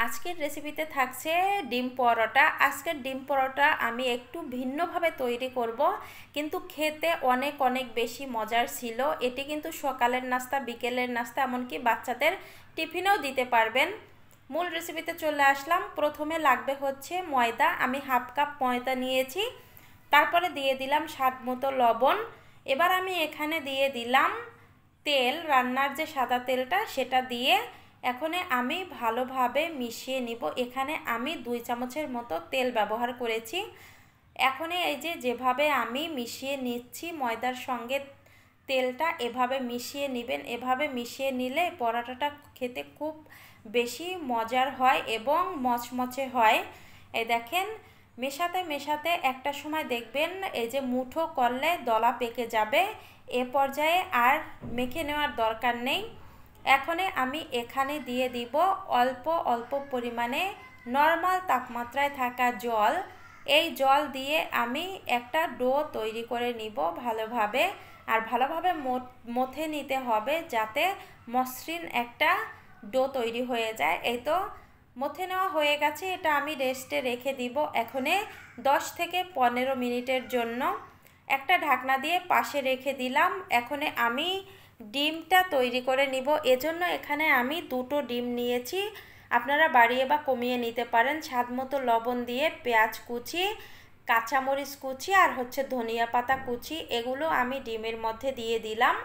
আজকের রেসিপিতে থাকছে ডিম পরোটা। আজকের ডিম পরোটা আমি একটু ভিন্নভাবে তৈরি করব, কিন্তু খেতে অনেক অনেক বেশি মজার ছিল। এটি কিন্তু সকালের নাস্তা, বিকেলের নাস্তা, এমনকি বাচ্চাদের টিফিনেও দিতে পারবেন। মূল রেসিপিতে চলে আসলাম। প্রথমে লাগবে হচ্ছে ময়দা। আমি হাফ কাপ ময়দা নিয়েছি। তারপরে দিয়ে দিলাম স্বাদ মতো লবণ। এবার আমি এখানে দিয়ে দিলাম তেল, রান্নার যে সাদা তেলটা সেটা দিয়ে এখন আমি ভালোভাবে মিশিয়ে নিব। এখানে আমি 2 চামচের মতো তেল ব্যবহার করেছি। এখন এই যেভাবে আমি মিশিয়ে নিচ্ছি ময়দার সঙ্গে তেলটা, এভাবে মিশিয়ে নেবেন। এভাবে মিশিয়ে নিলে পরোটাটা খেতে খুব বেশি মজার হয় এবং মচমচে হয়। এই দেখেন, মেশাতে মেশাতে একটা সময় দেখবেন এই যে মুঠো করলে দলা পেকে যাবে। এ পর্যায়ে আর মেখে নেওয়ার দরকার নেই। এখন আমি এখানে দিয়ে দিব অল্প অল্প পরিমাণে নর্মাল তাপমাত্রায় থাকা জল। এই জল দিয়ে আমি একটা ডো তৈরি করে নিব ভালোভাবে, আর ভালোভাবে মথে নিতে হবে যাতে মসৃণ একটা ডো তৈরি হয়ে যায়। এই তো মথে নেওয়া হয়ে গেছে। এটা আমি রেস্টে রেখে দিব এখনে 10 থেকে 15 মিনিটের জন্য। একটা ঢাকনা দিয়ে পাশে রেখে দিলাম। এখন আমি ডিমটা তৈরি করে নিব। এজন্য এখানে আমি 2টো ডিম নিয়েছি। আপনারা বাড়িয়ে বা কমিয়ে নিতে পারেন। স্বাদ মতো লবণ দিয়ে পেঁয়াজ কুচি, কাঁচামরিচ কুচি আর হচ্ছে ধনিয়া পাতা কুচি, এগুলো আমি ডিমের মধ্যে দিয়ে দিলাম।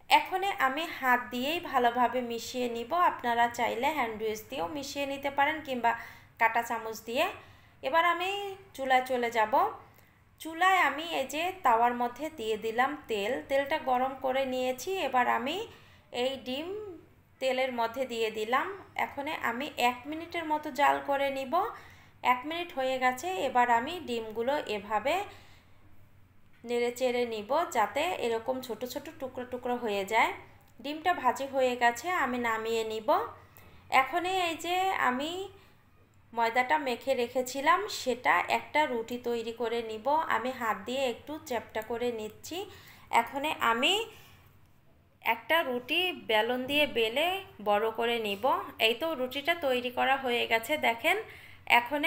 এখন আমি হাত দিয়েই ভালোভাবে মিশিয়ে নিব। আপনারা চাইলে হ্যান্ড উইচ দিয়েও মিশিয়ে নিতে পারেন কিংবা কাঁটা চামচ দিয়ে। এবার আমি চুলায় চলে যাব। চুলায় আমি এই যে তাওয়ার মধ্যে দিয়ে দিলাম তেল। তেলটা গরম করে নিয়েছি। এবার আমি এই ডিম তেলের মধ্যে দিয়ে দিলাম। এখন আমি 1 মিনিটের মতো জাল করে নিব। 1 মিনিট হয়ে গেছে। এবার আমি ডিমগুলো এভাবে নেড়ে চেড়ে নিব যাতে এরকম ছোট ছোট টুকরো টুকরো হয়ে যায়। ডিমটা ভাজি হয়ে গেছে, আমি নামিয়ে নিব। এখন এই যে আমি ময়দাটা মেখে রেখেছিলাম সেটা একটা রুটি তৈরি করে নিব। আমি হাত দিয়ে একটু চ্যাপটা করে নিচ্ছি। এখন আমি একটা রুটি বেলন দিয়ে বেলে বড় করে নিব। এই তো রুটিটা তৈরি করা হয়ে গেছে দেখেন। এখন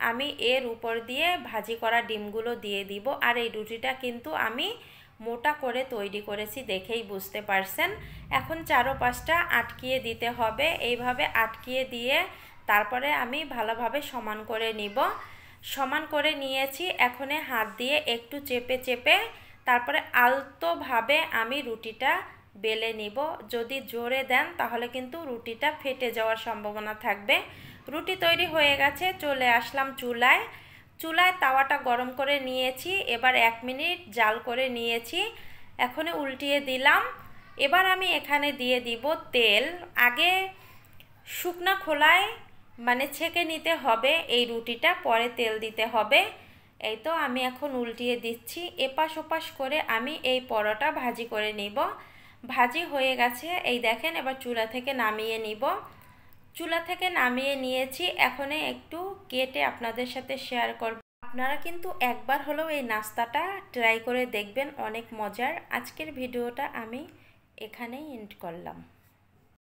আমি এর উপর দিয়ে ভাজি করা ডিমগুলো দিয়ে দিব। আর এই রুটিটা কিন্তু আমি মোটা করে তৈরি করেছি, দেখেই বুঝতে পারছেন। এখন চারপাশটা আটকিয়ে দিতে হবে। এইভাবে আটকিয়ে দিয়ে তারপরে আমি ভালোভাবে সমান করে নিব। সমান করে নিয়েছি। এখন হাত দিয়ে একটু চেপে চেপে তারপরে আলতোভাবে আমি রুটিটা বেলে নিব। যদি জোরে দেন তাহলে কিন্তু রুটিটা ফেটে যাওয়ার সম্ভাবনা থাকবে। রুটি তৈরি হয়ে গেছে। চলে আসলাম চুলায়। চুলায় তাওয়াটা গরম করে নিয়েছি। এবার 1 মিনিট জাল করে নিয়েছি। এখন উল্টিয়ে দিলাম। এবার আমি এখানে দিয়ে দিব তেল। আগে শুকনো খোলায় মানে ছেঁকে নিতে হবে এই রুটিটা, পরে তেল দিতে হবে। এই তো আমি এখন উল্টিয়ে দিচ্ছি। এপাশ ওপাশ করে আমি এই পরোটা ভাজি করে নিব। ভাজি হয়ে গেছে এই দেখেন। এবার চুলা থেকে নামিয়ে নিব। চুলা থেকে নামিয়ে নিয়েছি। এখন একটু কেটে আপনাদের সাথে শেয়ার করব। আপনারা কিন্তু একবার হলেও এই নাস্তাটা ট্রাই করে দেখবেন, অনেক মজার। আজকের ভিডিওটা আমি এখানেই এন্ড করলাম।